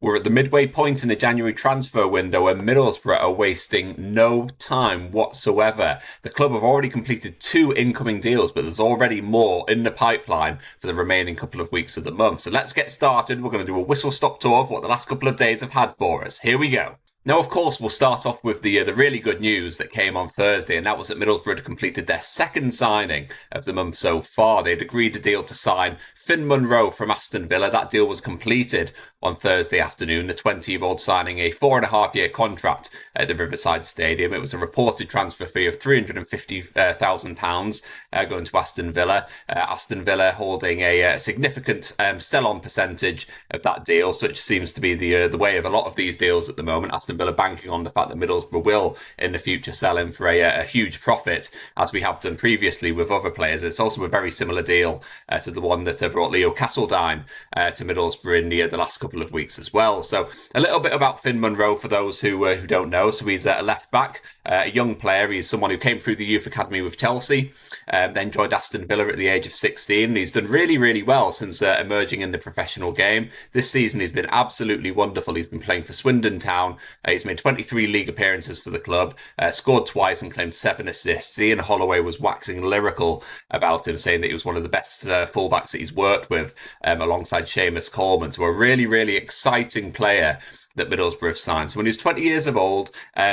We're at the midway point in the January transfer window and Middlesbrough are wasting no time whatsoever. The club have already completed 2 incoming deals, but there's already more in the pipeline for the remaining couple of weeks of the month. So let's get started. We're going to do a whistle-stop tour of what the last couple of days have had for us. Here we go. Now, of course, we'll start off with the really good news that came on Thursday, and that was that Middlesbrough had completed their second signing of the month so far. They'd agreed a deal to sign Fin Munroe from Aston Villa. That deal was completed on Thursday afternoon, the 20-year-old signing a 4.5-year contract at the Riverside Stadium. It was a reported transfer fee of £350,000 going to Aston Villa. Aston Villa holding a significant sell-on percentage of that deal, such seems to be the way of a lot of these deals at the moment. Aston Villa banking on the fact that Middlesbrough will in the future sell him for a huge profit, as we have done previously with other players. It's also a very similar deal to the one that brought Leo Castledine to Middlesbrough in the last couple of weeks as well. So a little bit about Fin Munroe for those who don't know. So he's a left back, a young player. He's someone who came through the youth academy with Chelsea, then joined Aston Villa at the age of 16. He's done really, really well since emerging in the professional game. This season he's been absolutely wonderful. He's been playing for Swindon Town. He's made 23 league appearances for the club, scored twice and claimed 7 assists. Ian Holloway was waxing lyrical about him, saying that he was one of the best fullbacks that he's worked with, alongside Seamus Coleman. So a really, really exciting player that Middlesbrough have signed. So when he's 20 years of old,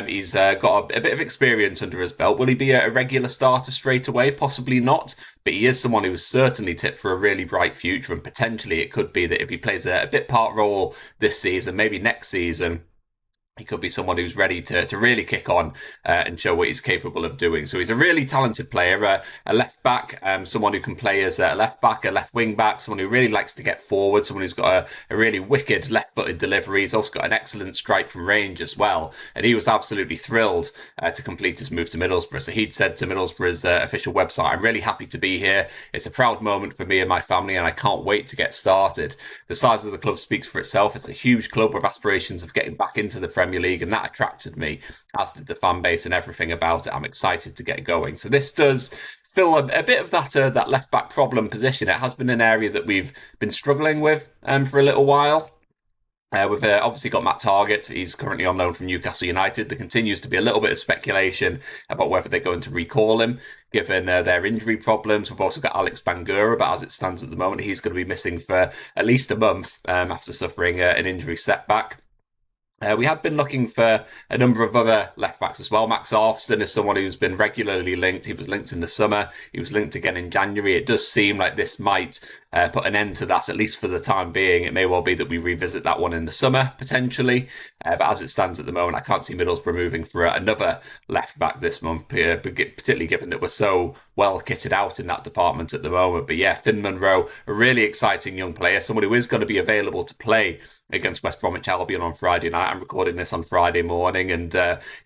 he's got a bit of experience under his belt. Will he be a regular starter straight away? Possibly not. But he is someone who is certainly tipped for a really bright future, and potentially it could be that if he plays a bit part role this season, maybe next season, he could be someone who's ready to really kick on and show what he's capable of doing. So he's a really talented player, a left back, someone who can play as a left back, a left wing back, someone who really likes to get forward, someone who's got a really wicked left-footed delivery. He's also got an excellent strike from range as well. And he was absolutely thrilled to complete his move to Middlesbrough. So he'd said to Middlesbrough's official website, "I'm really happy to be here. It's a proud moment for me and my family, and I can't wait to get started." The size of the club speaks for itself. It's a huge club with aspirations of getting back into the Premier League, and that attracted me, as did the fan base and everything about it. I'm excited to get going. So this does fill a bit of that left back problem position. It has been an area that we've been struggling with for a little while. We've obviously got Matt Targett. He's currently on loan from Newcastle United. There continues to be a little bit of speculation about whether they're going to recall him, given their injury problems. We've also got Alex Bangura, but as it stands at the moment, he's going to be missing for at least a month after suffering an injury setback. We had been looking for a number of other left-backs as well. Max Arfston is someone who's been regularly linked. He was linked in the summer. He was linked again in January. It does seem like this might put an end to that, at least for the time being. It may well be that we revisit that one in the summer, potentially. But as it stands at the moment, I can't see Middlesbrough moving for another left-back this month, particularly given that we're so well kitted out in that department at the moment. But yeah, Fin Munroe, a really exciting young player, someone who is going to be available to play against West Bromwich Albion on Friday night. I'm recording this on Friday morning, and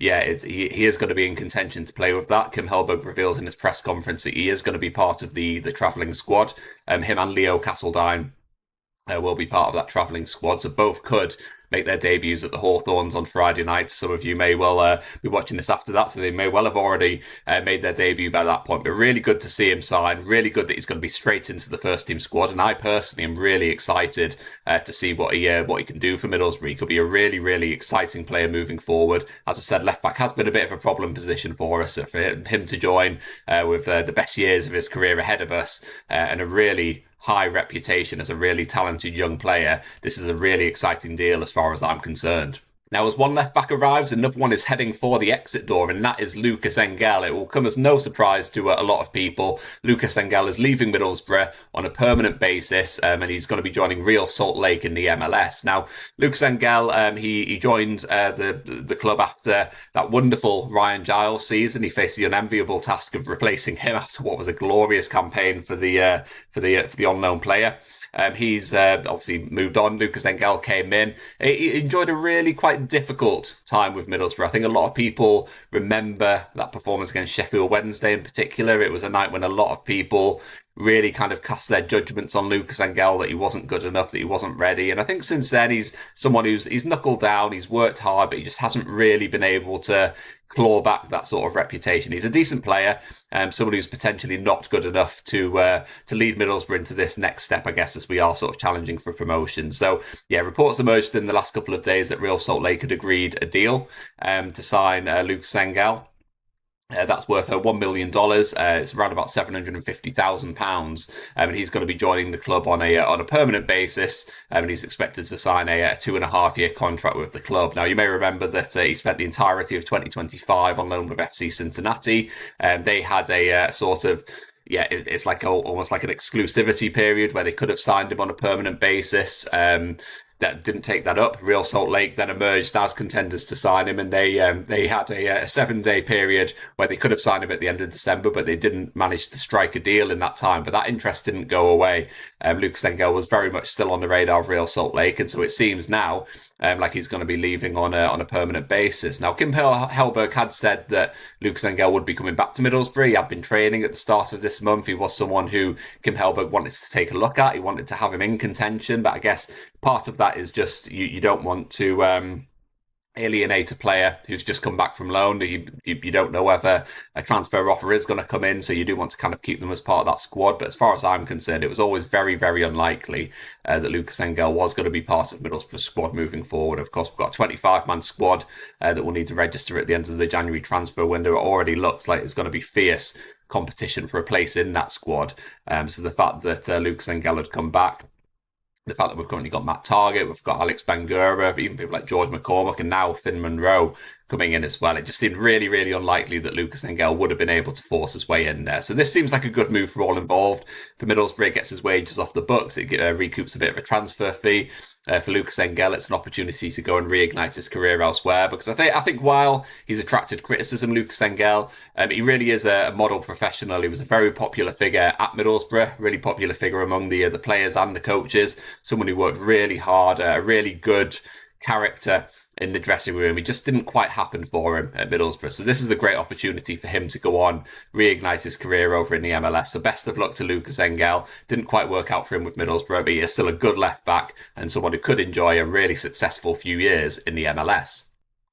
he is going to be in contention to play with that. Kim Helberg reveals in his press conference that he is going to be part of the travelling squad. Him and Leo Castledine will be part of that travelling squad, so both could make their debuts at the Hawthorns on Friday night. Some of you may well be watching this after that, so they may well have already made their debut by that point. But really good to see him sign. Really good that he's going to be straight into the first team squad. And I personally am really excited to see what he can do for Middlesbrough. He could be a really, really exciting player moving forward. As I said, left back has been a bit of a problem position for us. So for him to join with the best years of his career ahead of us and a really high reputation as a really talented young player, this is a really exciting deal as far as I'm concerned. Now, as one left back arrives, another one is heading for the exit door, and that is Lukas Engel. It will come as no surprise to a lot of people. Lukas Engel is leaving Middlesbrough on a permanent basis, and he's going to be joining Real Salt Lake in the MLS. Now, Lukas Engel, he joined the club after that wonderful Ryan Giles season. He faced the unenviable task of replacing him after what was a glorious campaign for the unknown player. He's obviously moved on. Lukas Engel came in. He enjoyed a really quite difficult time with Middlesbrough. I think a lot of people remember that performance against Sheffield Wednesday in particular. It was a night when a lot of people really kind of cast their judgments on Lukas Engel, that he wasn't good enough, that he wasn't ready. And I think since then he's someone he's knuckled down, he's worked hard, but he just hasn't really been able to claw back that sort of reputation. He's a decent player, someone who's potentially not good enough to lead Middlesbrough into this next step, I guess, as we are sort of challenging for promotion. So yeah, reports emerged in the last couple of days that Real Salt Lake had agreed a deal to sign Lukas Engel. That's worth $1 million. It's around about £750,000, and he's going to be joining the club on a permanent basis. And he's expected to sign a 2.5-year contract with the club. Now, you may remember that he spent the entirety of 2025 on loan with FC Cincinnati. They had a sort of it's like almost like an exclusivity period where they could have signed him on a permanent basis. That didn't take that up. Real Salt Lake then emerged as contenders to sign him, and they had a 7-day period where they could have signed him at the end of December, but they didn't manage to strike a deal in that time. But that interest didn't go away. Lukas Engel was very much still on the radar of Real Salt Lake, and so it seems now like he's going to be leaving on a permanent basis. Now, Kim Hellberg had said that Lukas Engel would be coming back to Middlesbrough. He had been training at the start of this month. He was someone who Kim Hellberg wanted to take a look at. He wanted to have him in contention, but I guess part of that is just you don't want to alienate a player who's just come back from loan. You don't know whether a transfer offer is going to come in, so you do want to kind of keep them as part of that squad. But as far as I'm concerned, it was always very, very unlikely that Lukas Engel was going to be part of Middlesbrough's squad moving forward. Of course, we've got a 25-man squad that will need to register at the end of the January transfer window. It already looks like it's going to be fierce competition for a place in that squad. So the fact that Lukas Engel had come back, the fact that we've currently got Matt Targett, we've got Alex Bangura, even people like George McCormack, and now Fin Munroe coming in as well. It just seemed really, really unlikely that Lukas Engel would have been able to force his way in there. So this seems like a good move for all involved. For Middlesbrough, it gets his wages off the books. It recoups a bit of a transfer fee. For Lukas Engel, it's an opportunity to go and reignite his career elsewhere. Because I think while he's attracted criticism, Lukas Engel, he really is a model professional. He was a very popular figure at Middlesbrough, really popular figure among the players and the coaches. Someone who worked really hard, a really good character in the dressing room. It just didn't quite happen for him at Middlesbrough. So this is a great opportunity for him to go on, reignite his career over in the MLS. So best of luck to Lukas Engel. Didn't quite work out for him with Middlesbrough, but he is still a good left back and someone who could enjoy a really successful few years in the MLS.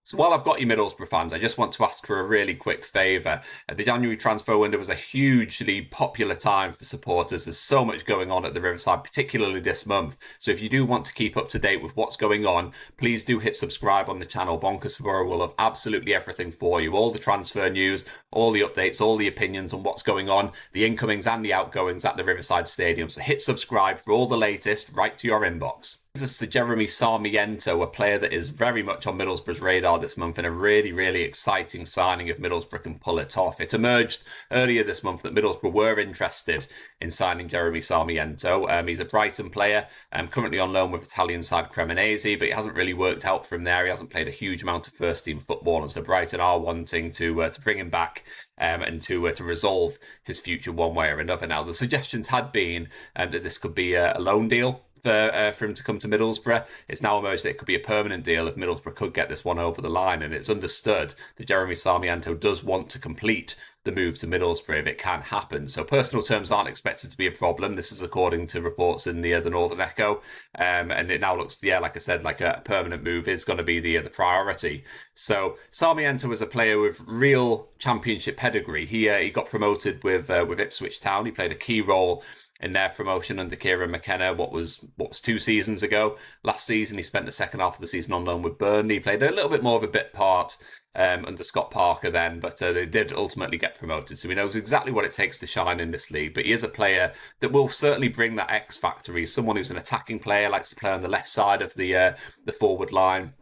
So while I've got you Middlesbrough fans, I just want to ask for a really quick favour. The January transfer window was a hugely popular time for supporters. There's so much going on at the Riverside, particularly this month. So if you do want to keep up to date with what's going on, please do hit subscribe on the channel. Bonkers Boro will have absolutely everything for you. All the transfer news, all the updates, all the opinions on what's going on, the incomings and the outgoings at the Riverside Stadium. So hit subscribe for all the latest right to your inbox. This is Jeremy Sarmiento, a player that is very much on Middlesbrough's radar this month, and a really, really exciting signing if Middlesbrough can pull it off. It emerged earlier this month that Middlesbrough were interested in signing Jeremy Sarmiento. He's a Brighton player, currently on loan with Italian side Cremonese, but it hasn't really worked out for him there. He hasn't played a huge amount of first-team football, and so Brighton are wanting to bring him back and to resolve his future one way or another. Now, the suggestions had been that this could be a loan deal for him to come to Middlesbrough. It's now emerged that it could be a permanent deal if Middlesbrough could get this one over the line, and it's understood that Jeremy Sarmiento does want to complete the move to Middlesbrough if it can happen. So personal terms aren't expected to be a problem. This is according to reports in the Northern Echo, and it now looks, like I said, like a permanent move is going to be the priority. So Sarmiento was a player with real championship pedigree. He got promoted with Ipswich Town. He played a key role in their promotion under Kieran McKenna, what was 2 seasons ago. Last season, he spent the second half of the season on loan with Burnley. He played a little bit more of a bit part under Scott Parker then, but they did ultimately get promoted. So he knows exactly what it takes to shine in this league. But he is a player that will certainly bring that X factor. He's someone who's an attacking player, likes to play on the left side of the forward line.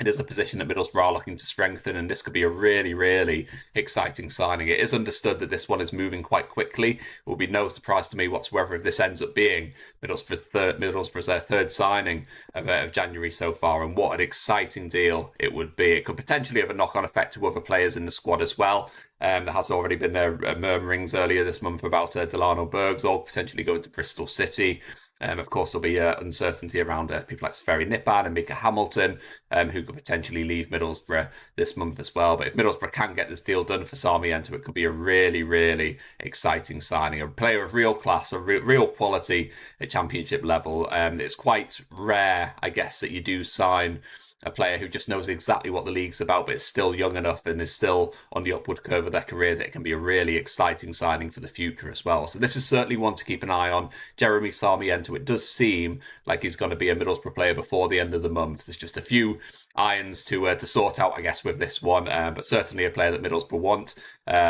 It is a position that Middlesbrough are looking to strengthen, and this could be a really, really exciting signing. It is understood that this one is moving quite quickly. It will be no surprise to me whatsoever if this ends up being Middlesbrough's third signing of January so far, and what an exciting deal it would be. It could potentially have a knock-on effect to other players in the squad as well. There has already been murmurings earlier this month about Delano Bergzorg potentially going to Bristol City. Of course, there'll be uncertainty around people like Sverri Nipan and Mika Hamilton, who could potentially leave Middlesbrough this month as well. But if Middlesbrough can get this deal done for Sarmiento, it could be a really, really exciting signing. A player of real class, a real quality at Championship level. It's quite rare, I guess, that you do sign a player who just knows exactly what the league's about, but is still young enough and is still on the upward curve of their career that it can be a really exciting signing for the future as well. So this is certainly one to keep an eye on. Jeremy Sarmiento, it does seem like he's going to be a Middlesbrough player before the end of the month. There's just a few irons to sort out, I guess, with this one, but certainly a player that Middlesbrough want.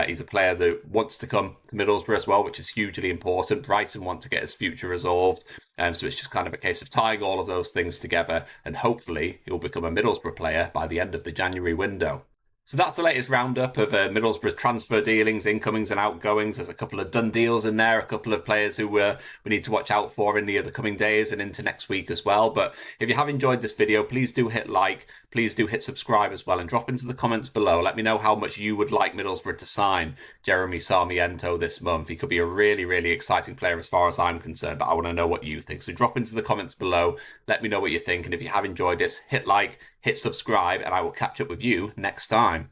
He's a player that wants to come to Middlesbrough as well, which is hugely important. Brighton want to get his future resolved, so it's just kind of a case of tying all of those things together, and hopefully he'll become a Middlesbrough player by the end of the January window. So that's the latest roundup of Middlesbrough's transfer dealings, incomings and outgoings. There's a couple of done deals in there, a couple of players who we need to watch out for in the coming days and into next week as well. But if you have enjoyed this video, please do hit like, please do hit subscribe as well, and drop into the comments below. Let me know how much you would like Middlesbrough to sign Jeremy Sarmiento this month. He could be a really, really exciting player as far as I'm concerned, but I want to know what you think. So drop into the comments below, let me know what you think, and if you have enjoyed this, hit like, hit subscribe, and I will catch up with you next time.